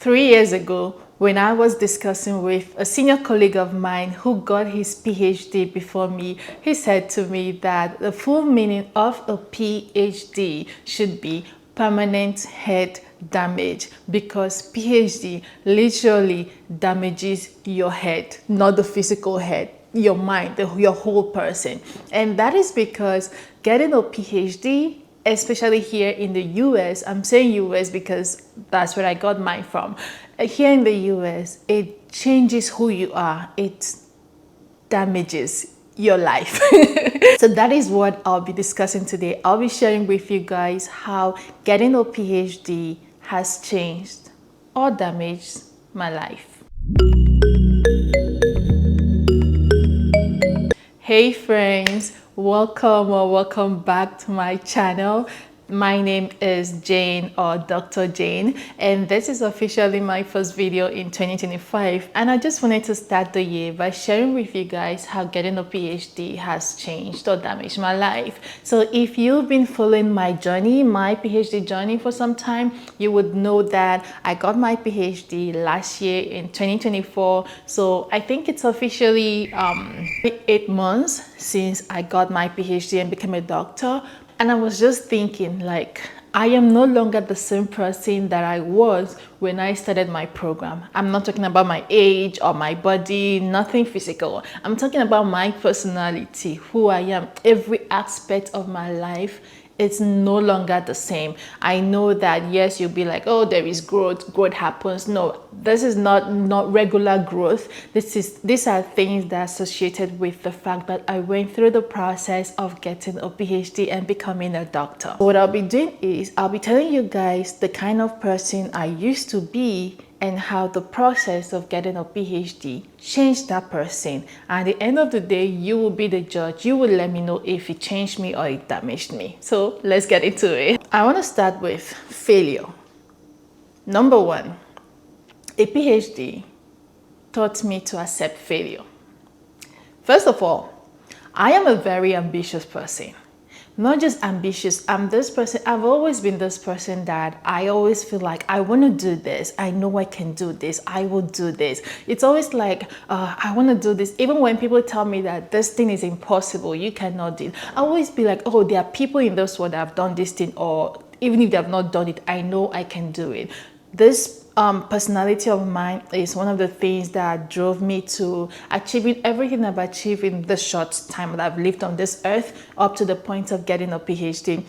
3 years ago, when I was discussing with a senior colleague of mine who got his PhD before me, he said to me that the full meaning of a PhD should be permanent head damage, because PhD literally damages your head, not the physical head, your mind, your whole person. And that is because getting a PhD, especially here in the US, I'm saying US because that's where I got mine from. Here in the US, it changes who you are. It damages your life. So that is what I'll be discussing today. I'll be sharing with you guys how getting a PhD has changed or damaged my life. Hey friends, welcome back to my channel. My name is Jane, or Dr. Jane, and this is officially my first video in 2025, and I just wanted to start the year by sharing with you guys how getting a PhD has changed or damaged my life. So if you've been following my journey, my PhD journey for some time, you would know that I got my PhD last year in 2024. So I think it's officially 8 months since I got my PhD and became a doctor. And I was just thinking, like, I am no longer the same person that I was when I started my program. I'm not talking about my age or my body, nothing physical. I'm talking about my personality, who I am, every aspect of my life. It's no longer the same. I know that, yes, you'll be like, oh, there is growth happens. No, this is not regular growth. These are things that are associated with the fact that I went through the process of getting a PhD and becoming a doctor. What I'll be doing is I'll be telling you guys the kind of person I used to be and how the process of getting a PhD changed that person. And at the end of the day, you will be the judge. You will let me know if it changed me or it damaged me. So let's get into it. I want to start with failure. Number one, a PhD taught me to accept failure. First of all, I am a very ambitious person. Not just ambitious, I'm this person, I've always been this person that I always feel like I want to do this, I know I can do this, I will do this. It's always like, I want to do this. Even when people tell me that this thing is impossible, you cannot do it, I always be like, oh, there are people in this world that have done this thing, or even if they have not done it, I know I can do it. This personality of mine is one of the things that drove me to achieving everything I've achieved in the short time that I've lived on this earth, up to the point of getting a PhD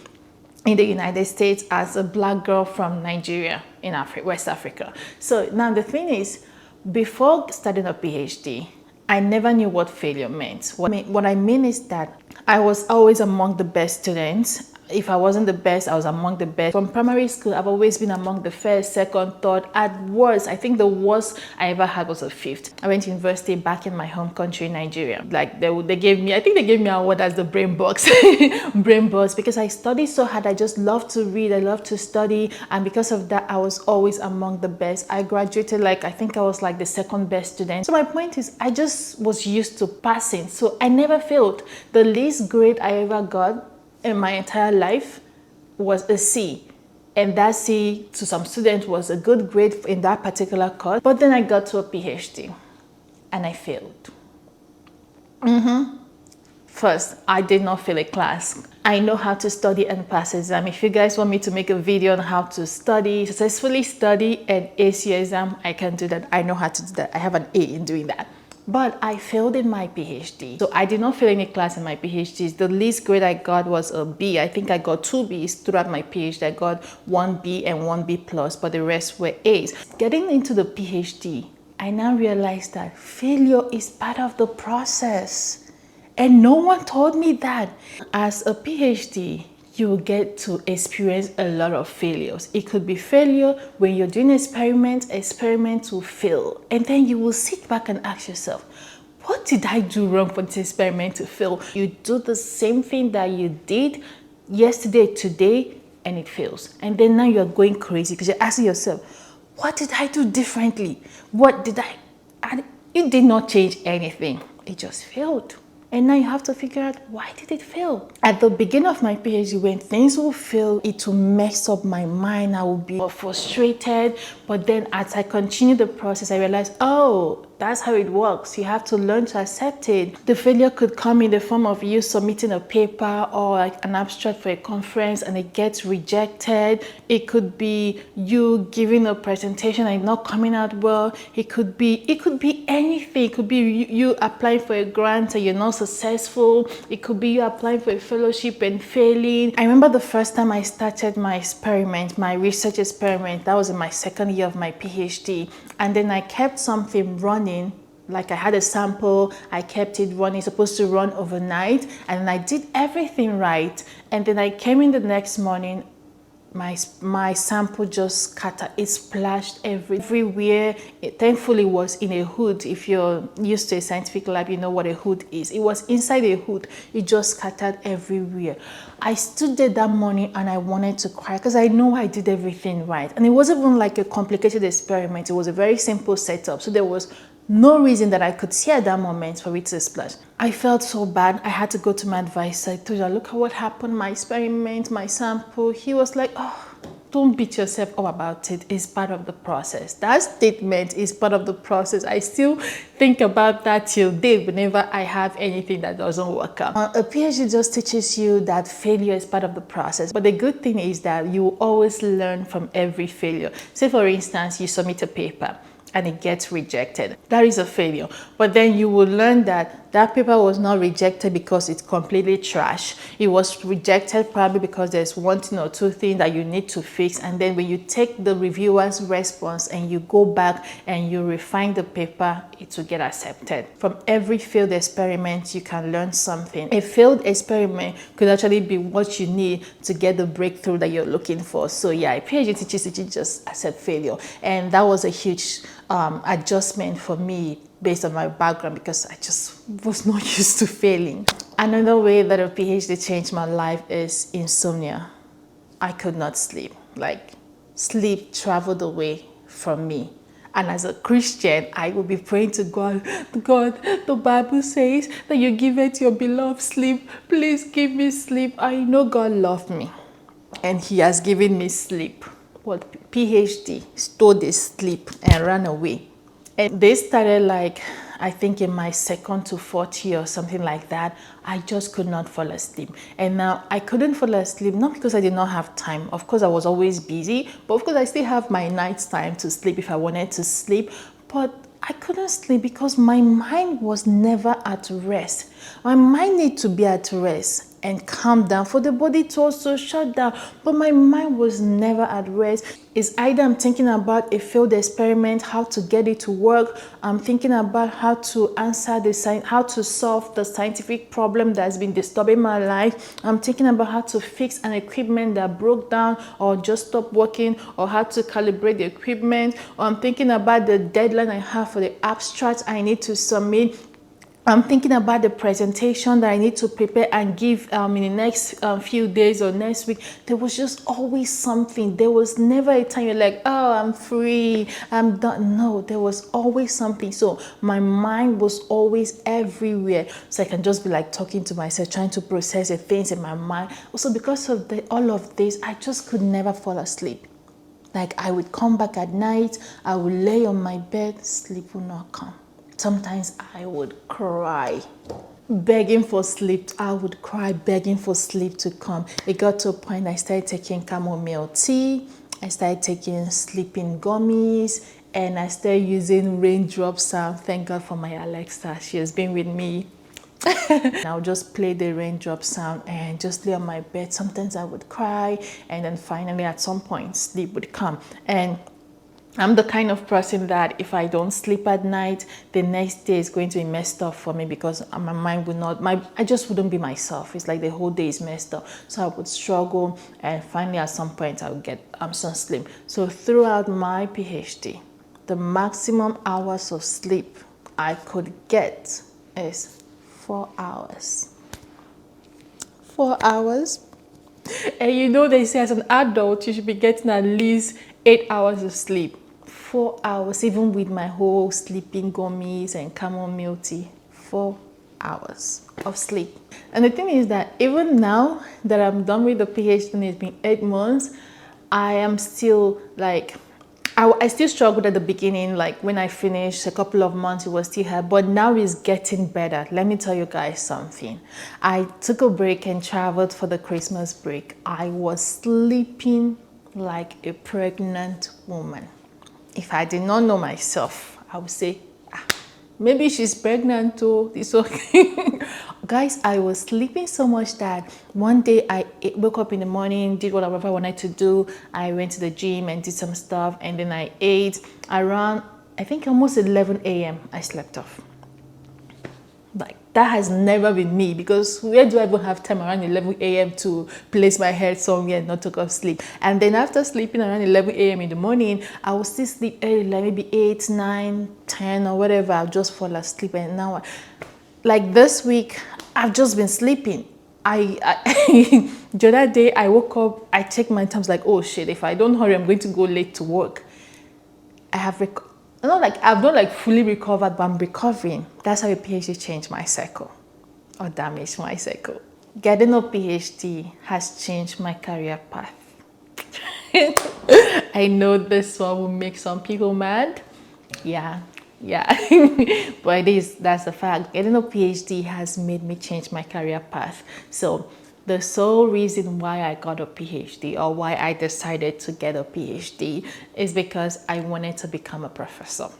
in the United States as a black girl from Nigeria in West Africa. So now the thing is, before starting a PhD, I never knew what failure meant. What I mean is that I was always among the best students. If I wasn't the best, I was among the best. From primary school, I've always been among the first, second, third. At worst, I think the worst I ever had was a fifth. I went to university back in my home country, Nigeria. Like they gave me, I think they gave me an award as the brain box, brain box, because I studied so hard. I just love to read, I love to study, and because of that, I was always among the best. I graduated I think I was like the second best student. So my point is, I just was used to passing, so I never failed. The least grade I ever got in my entire life was a C, and that C to some students was a good grade in that particular course. But then I got to a PhD and I failed. First, I did not fail a class. I know how to study and pass exam. If you guys want me to make a video on how to study, successfully study and ace your exam, I can do that. I know how to do that. I have an A in doing that. But I failed in my PhD. So I did not fail any class in my PhDs. The least grade I got was a B. I think I got 2 Bs throughout my PhD. I got 1 B and 1 B plus, but the rest were A's. Getting into the PhD, I now realized that failure is part of the process. And no one told me that. As a PhD, you will get to experience a lot of failures. It could be failure when you're doing experiments will fail. And then you will sit back and ask yourself, what did I do wrong for this experiment to fail? You do the same thing that you did yesterday, today, and it fails. And then now you're going crazy because you're asking yourself, what did I do differently? What did I? And it did not change anything. It just failed. And now you have to figure out, why did it fail? At the beginning of my PhD, when things will fail, it will mess up my mind. I will be frustrated. But then as I continue the process, I realized, oh, that's how it works. You have to learn to accept it. The failure could come in the form of you submitting a paper or like an abstract for a conference and it gets rejected. It could be you giving a presentation and not coming out well. It could be anything. It could be you applying for a grant and you're not successful. It could be you applying for a fellowship and failing. I remember the first time I started my experiment, my research experiment, that was in my second year of my PhD. And then I kept something running, like I had a sample, I kept it running, supposed to run overnight, and I did everything right. And then I came in the next morning, my sample just scattered. It splashed everywhere. It thankfully was in a hood. If you're used to a scientific lab, you know what a hood is. It was inside a hood. It just scattered everywhere. I stood there that morning and I wanted to cry because I know I did everything right. And it wasn't even like a complicated experiment. It was a very simple setup. So there was no reason that I could see at that moment for it to splash. I felt so bad. I had to go to my advisor. I told her, look at what happened, my experiment, my sample. He was like, oh, don't beat yourself up about it. It's part of the process. That statement is part of the process. I still think about that till date whenever I have anything that doesn't work out. A PhD just teaches you that failure is part of the process. But the good thing is that you always learn from every failure. Say, for instance, you submit a paper and it gets rejected. That is a failure. But then you will learn that that paper was not rejected because it's completely trash. It was rejected probably because there's one thing or two things that you need to fix. And then when you take the reviewer's response and you go back and you refine the paper, it will get accepted. From every failed experiment, you can learn something. A failed experiment could actually be what you need to get the breakthrough that you're looking for. So yeah, a PhD teaches you to just accept failure. And that was a huge adjustment for me based on my background because I just was not used to failing. Another way that a PhD changed my life is insomnia. I could not sleep. Like, sleep traveled away from me. And as a Christian, I will be praying to God, God, the Bible says that you give it your beloved sleep. Please give me sleep. I know God loved me and He has given me sleep. But PhD stole this sleep and ran away. And they started like, I think in my second to fourth year or something like that, I just could not fall asleep. And now I couldn't fall asleep, not because I did not have time. Of course, I was always busy, but of course I still have my night time to sleep if I wanted to sleep. But I couldn't sleep because my mind was never at rest. My mind needed to be at rest and calm down for the body to also shut down. But my mind was never at rest. It's either I'm thinking about a failed experiment, how to get it to work. I'm thinking about how to how to solve the scientific problem that's been disturbing my life. I'm thinking about how to fix an equipment that broke down or just stopped working, or how to calibrate the equipment. Or I'm thinking about the deadline I have for the abstract I need to submit. I'm thinking about the presentation that I need to prepare and give in the next few days or next week. There was just always something. There was never a time you're like, oh, I'm free, I'm done. No, there was always something. So my mind was always everywhere. So I can just be like talking to myself, trying to process the things in my mind. Also, because of all of this, I just could never fall asleep. Like, I would come back at night, I would lay on my bed, sleep would not come. Sometimes I would cry, begging for sleep. I would cry, begging for sleep to come. It got to a point I started taking chamomile tea, I started taking sleeping gummies, and I started using raindrop sound. Thank God for my Alexa. She has been with me. I'll just play the raindrop sound and just lay on my bed. Sometimes I would cry, and then finally at some point sleep would come. And I'm the kind of person that if I don't sleep at night, the next day is going to be messed up for me because my mind would not, I just wouldn't be myself. It's like the whole day is messed up. So I would struggle, and finally at some point I would get some sleep. So throughout my PhD, the maximum hours of sleep I could get is 4 hours. 4 hours. And you know, they say as an adult, you should be getting at least 8 hours of sleep. 4 hours, even with my whole sleeping gummies and chamomile tea. 4 hours of sleep. And the thing is that even now that I'm done with the PhD and it's been 8 months, I am still like, I still struggled at the beginning. Like when I finished a couple of months, it was still hard, but now it's getting better. Let me tell you guys something. I took a break and traveled for the Christmas break. I was sleeping like a pregnant woman. If I did not know myself, I would say, maybe she's pregnant too. It's okay. Guys, I was sleeping so much that one day I woke up in the morning, did whatever I wanted to do. I went to the gym and did some stuff, and then I ate. Around, I think almost 11 a.m. I slept off. Like, that has never been me, because where do I even have time around 11 a.m. to place my head somewhere and not take off sleep? And then after sleeping around 11 a.m. in the morning, I will still sleep early, like maybe 8, 9, 10 or whatever. I'll just fall asleep. And now, like this week, I've just been sleeping. The other day I woke up, I checked my times, like, oh shit, if I don't hurry, I'm going to go late to work. I've not like fully recovered, but I'm recovering. That's how a PhD changed my cycle or damaged my cycle. Getting a PhD has changed my career path. I know this one will make some people mad. Yeah. But that's the fact. Getting a PhD has made me change my career path. So the sole reason why I got a PhD, or why I decided to get a PhD, is because I wanted to become a professor.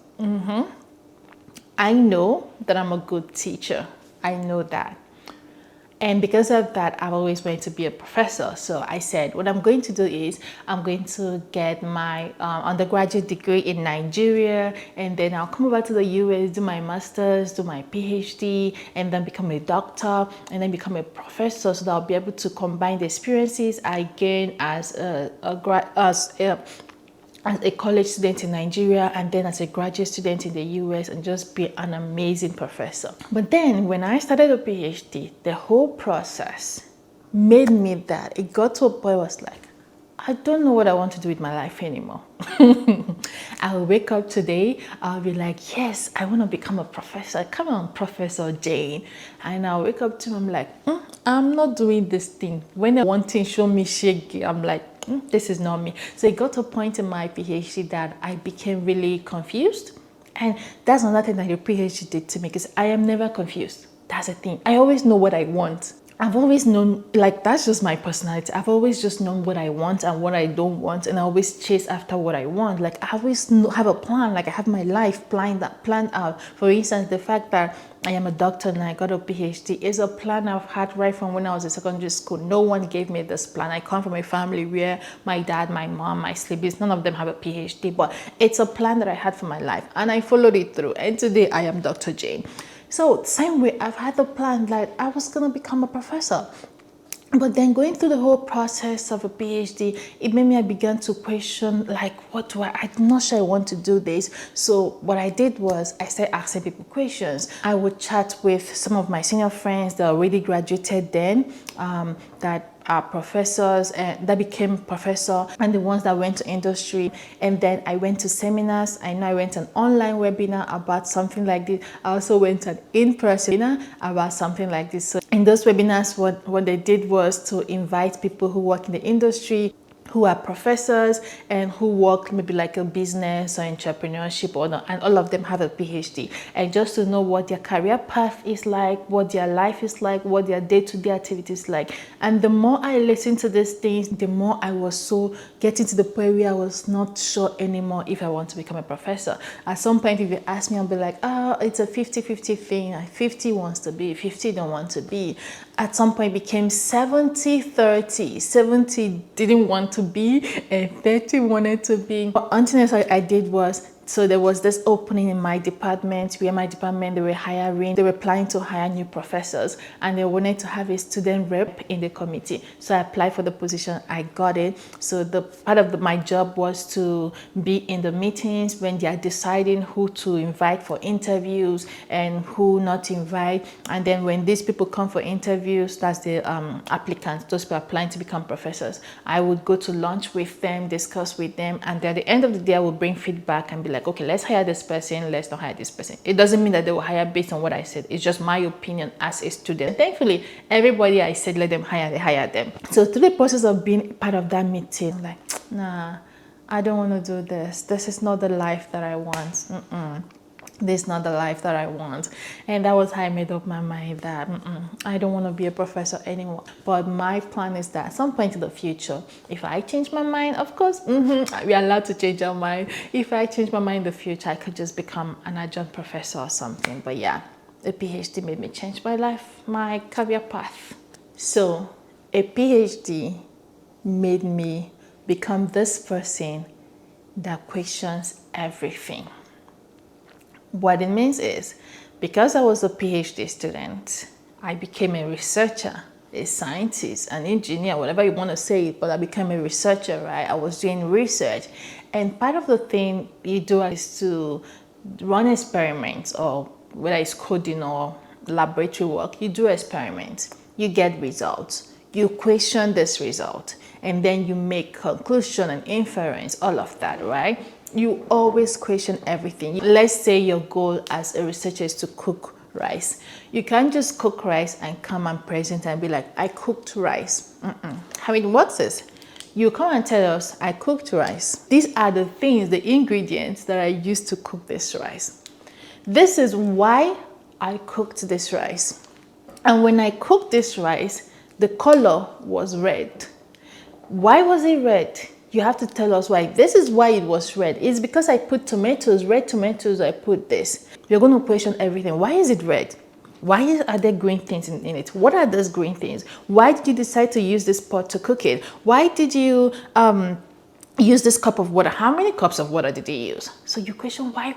I know that I'm a good teacher. I know that. And because of that, I've always wanted to be a professor. So I said, what I'm going to do is I'm going to get my undergraduate degree in Nigeria, and then I'll come over to the US, do my master's, do my PhD, and then become a doctor, and then become a professor, so that I'll be able to combine the experiences I gain as a college student in Nigeria, and then as a graduate student in the US, and just be an amazing professor. But then when I started a PhD, the whole process made me that it got to a point where I was like, I don't know what I want to do with my life anymore. I'll wake up today, I'll be like, yes, I want to become a professor. Come on, Professor Jane. And I'll wake up to him, I'm like, I'm not doing this thing. When one thing show me shaky, I'm like, this is not me. So it got to a point in my PhD that I became really confused. And that's another thing that your PhD did to me, because I am never confused. That's the thing. I always know what I want. I've always known, like, that's just my personality. I've always just known what I want and what I don't want, and I always chase after what I want. Like, I always have a plan. Like, I have my life planned out. For instance, the fact that I am a doctor and I got a PhD is a plan I've had right from when I was in secondary school. No one gave me this plan. I come from a family where my dad, my mom, my siblings, none of them have a PhD, but it's a plan that I had for my life, and I followed it through. And today I am Dr. Jane. So same way, I've had the plan that I was gonna become a professor. But then going through the whole process of a PhD, it made me, I began to question, like, I'm not sure I want to do this. So what I did was I started asking people questions. I would chat with some of my senior friends that already graduated then, that are professors and that became professor, and the ones that went to industry. And then I went to seminars. I know I went to an online webinar about something like this. I also went to an in-person webinar about something like this. So in those webinars, what they did was to invite people who work in the industry, who are professors, and who work maybe like a business or entrepreneurship, and all of them have a PhD, and just to know what their career path is like, what their life is like, what their day-to-day activities like. And the more I listened to these things, the more I was so getting to the point where I was not sure anymore if I want to become a professor. At some point, if you ask me, I'll be like, it's a 50-50 thing. 50 wants to be, 50 don't want to be. At some point, it became 70-30. 70 didn't want to be, and 30 wanted to be. But until what I did was, so there was this opening in my department, they were planning to hire new professors, and they wanted to have a student rep in the committee. So I applied for the position, I got it. So the part of my job was to be in the meetings when they are deciding who to invite for interviews and who not to invite. And then when these people come for interviews, that's the applicants, those people applying to become professors, I would go to lunch with them, discuss with them, and at the end of the day, I would bring feedback and be like, okay, let's hire this person, let's not hire this person. It doesn't mean that they will hire based on what I said. It's just my opinion as a student. Thankfully, everybody I said let them hire, they hired them. So through the process of being part of that meeting, I'm like, nah, I don't want to do this. This is not the life that I want. This is not the life that I want. And that was how I made up my mind that I don't want to be a professor anymore. But my plan is that at some point in the future, if I change my mind, of course, we are allowed to change our mind. If I change my mind in the future, I could just become an adjunct professor or something. But yeah, a PhD made me change my life, my career path. So a PhD made me become this person that questions everything. What it means is, because I was a PhD student, I became a researcher, a scientist, an engineer, whatever you want to say it, but I became a researcher, right? I was doing research. And part of the thing you do is to run experiments, or whether it's coding or laboratory work, you do experiments, you get results, you question this result, and then you make conclusion and inference, all of that, right? You always question everything. Let's say your goal as a researcher is to cook rice. You can't just cook rice and come and present and be like, I cooked rice. How it works is, you come and tell us, I cooked rice. These are the things, the ingredients that I used to cook this rice. This is why I cooked this rice. And when I cooked this rice, the color was red. Why was it red? You have to tell us why. This is why it was red. It's because I put tomatoes, red tomatoes, I put this. You're going to question everything. Why is it red? Why are there green things in it? What are those green things? Why did you decide to use this pot to cook it? Why did you use this cup of water? How many cups of water did you use? So you question why?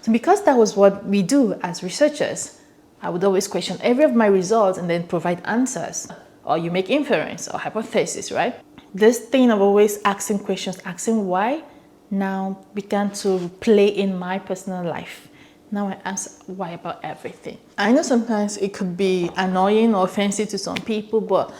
So because that was what we do as researchers, I would always question every of my results and then provide answers. Or you make inference or hypothesis, right? This thing of always asking questions, asking why, now began to play in my personal life. Now I ask why about everything. I know sometimes it could be annoying or offensive to some people, but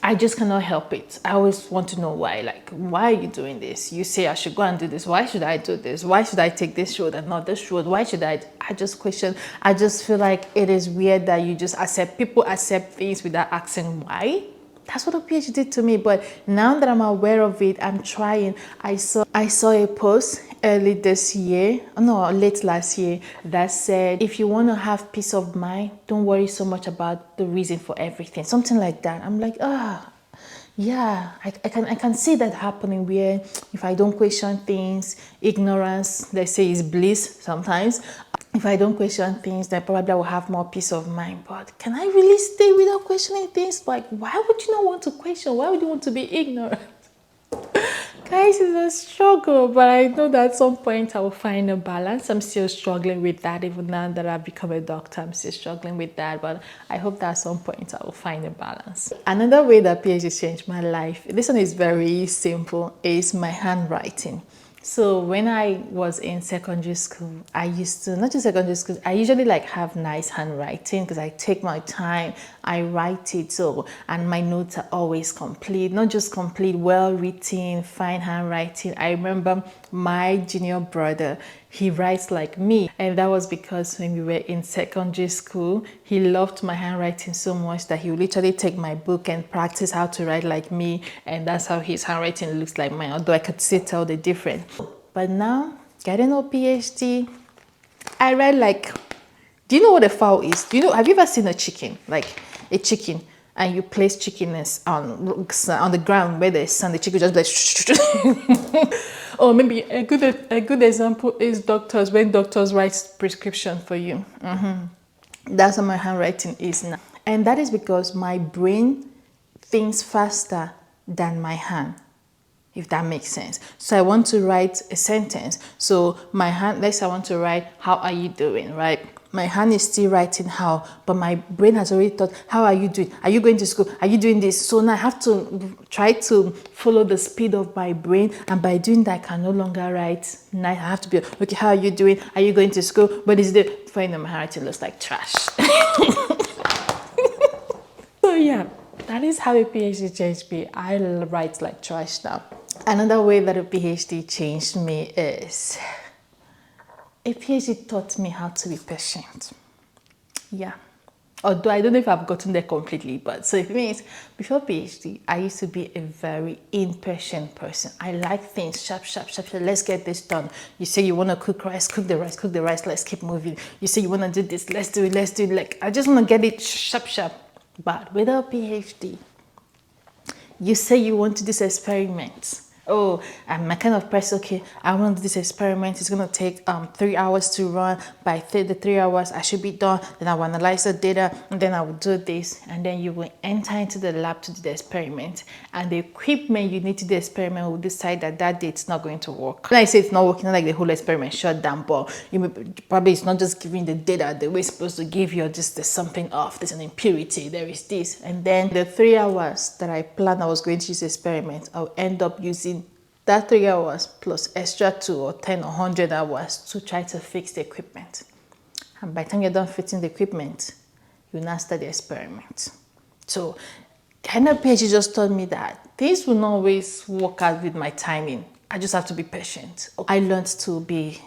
I just cannot help it. I always want to know why. Like, why are you doing this? You say I should go and do this. Why should I do this? Why should I take this road and not this road? Why should I just question. I just feel like it is weird that you just people accept things without asking why. That's what a PhD did to me. But now that I'm aware of it, I'm trying. I saw a post early this year, no, late last year, that said, if you want to have peace of mind, don't worry so much about the reason for everything. Something like that. I'm like, yeah, I can see that happening, where if I don't question things, ignorance, they say, is bliss sometimes. If I don't question things, then probably I will have more peace of mind. But can I really stay without questioning things? Like, why would you not want to question? Why would you want to be ignorant? Guys, it's a struggle, but I know that at some point I will find a balance. I'm still struggling with that. Even now that I've become a doctor, I'm still struggling with that, but I hope that at some point I will find a balance. Another way that PhD changed my life, this one is very simple, is my handwriting. So when I was in secondary school, I used to, not just secondary school, I usually like have nice handwriting because I take my time, I write it, so, and my notes are always complete, not just complete, well written, fine handwriting. I remember my junior brother, he writes like me, and that was because when we were in secondary school, he loved my handwriting so much that he would literally take my book and practice how to write like me, and that's how his handwriting looks like mine, although I could still tell the difference. But now, getting a PhD, I write like, do you know what a fowl is? Have you ever seen a chicken? Like a chicken, and you place chicken on the ground where there's sun, the chicken just like or maybe a good example is doctors, when doctors write prescription for you. That's what my handwriting is now. And that is because my brain thinks faster than my hand, if that makes sense. So I want to write a sentence. So my hand, let's say I want to write, how are you doing, right? My hand is still writing how, but my brain has already thought, how are you doing? Are you going to school? Are you doing this? So now I have to try to follow the speed of my brain. And by doing that, I can no longer write. Now I have to be, okay, how are you doing? Are you going to school? What is it? For my handwriting looks like trash. So yeah, that is how a PhD changed me. I write like trash now. Another way that a PhD changed me is a PhD taught me how to be patient. Yeah. Although I don't know if I've gotten there completely, but so it means before PhD, I used to be a very impatient person. I like things sharp, sharp, sharp, sharp. Let's get this done. You say you want to cook rice, cook the rice, cook the rice. Let's keep moving. You say you want to do this, let's do it, let's do it. Like, I just want to get it sharp, sharp. But with a PhD, you say you want to do this experiment. Oh, I'm my kind of person, okay, I want to do this experiment. It's going to take 3 hours to run. By the 3 hours, I should be done. Then I will analyze the data, and then I will do this. And then you will enter into the lab to do the experiment. And the equipment you need to do the experiment will decide that that day it's not going to work. When I say it's not working, not like the whole experiment shut down, but probably it's not just giving the data the way it's supposed to give you, just there's something off, there's an impurity, there is this. And then the 3 hours that I planned I was going to use the experiment, I'll end up using that 3 hours plus extra 2 or 10 or 100 hours to try to fix the equipment. And by the time you're done fixing the equipment, you now start the experiment. So kind of PhD just taught me that things will not always work out with my timing. I just have to be patient. I learned to be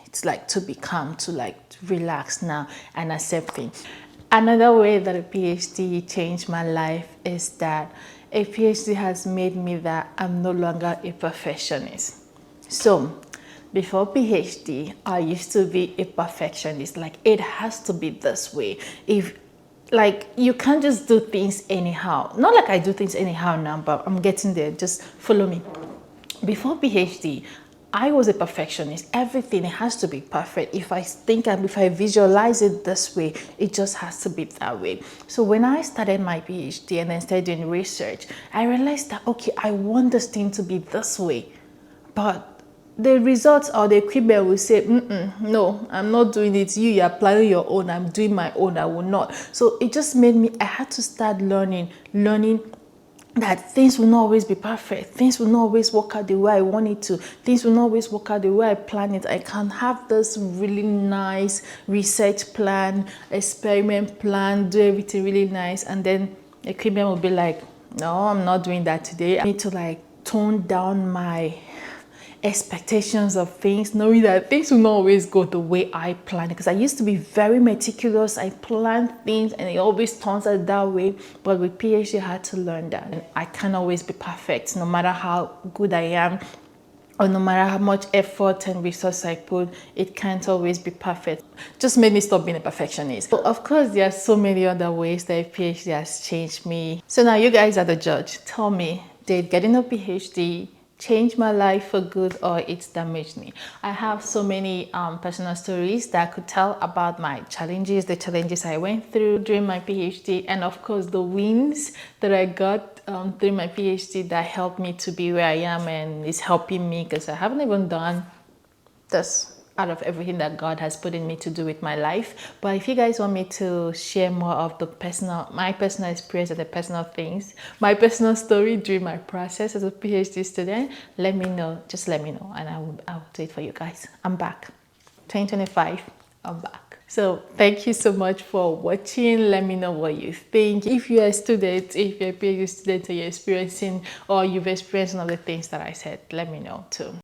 calm, to relax now and accept things. Another way that a PhD changed my life is that a PhD has made me that I'm no longer a perfectionist. So before PhD, I used to be a perfectionist. Like, it has to be this way. If you can't just do things anyhow. Not like I do things anyhow now, but I'm getting there. Just follow me. Before PhD, I was a perfectionist. Everything has to be perfect. If I think and if I visualize it this way, it just has to be that way. So when I started my PhD and then started doing research, I realized that, okay, I want this thing to be this way. But the results or the equipment will say, no, I'm not doing it. You're planning your own. I'm doing my own. I will not. So it just made me, I had to start learning that things will not always be perfect. Things will not always work out the way I want it to. Things will not always work out the way I plan it. I can have this really nice research plan, experiment plan, do everything really nice, and then the equipment will be like, no, I'm not doing that today. I need to tone down my expectations of things, knowing that things will not always go the way I plan it. Because I used to be very meticulous. I plan things and it always turns out that way. But with PhD, I had to learn that. And I can't always be perfect, no matter how good I am, or no matter how much effort and resource I put, it can't always be perfect. Just made me stop being a perfectionist. But of course, there are so many other ways that PhD has changed me. So now you guys are the judge. Tell me, did getting a PhD change my life for good, or it's damaged me? I have so many personal stories that I could tell about my challenges, the challenges I went through during my PhD, and of course the wins that I got through my PhD that helped me to be where I am and is helping me, because I haven't even done this out of everything that God has put in me to do with my life. But if you guys want me to share more of my personal experience and the personal things, my personal story during my process as a PhD student, let me know. Just let me know and I will do it for you guys. I'm back. 2025, I'm back. So thank you so much for watching. Let me know what you think. If you're a student, if you're a PhD student, or you're experiencing, or you've experienced some of the things that I said, let me know too.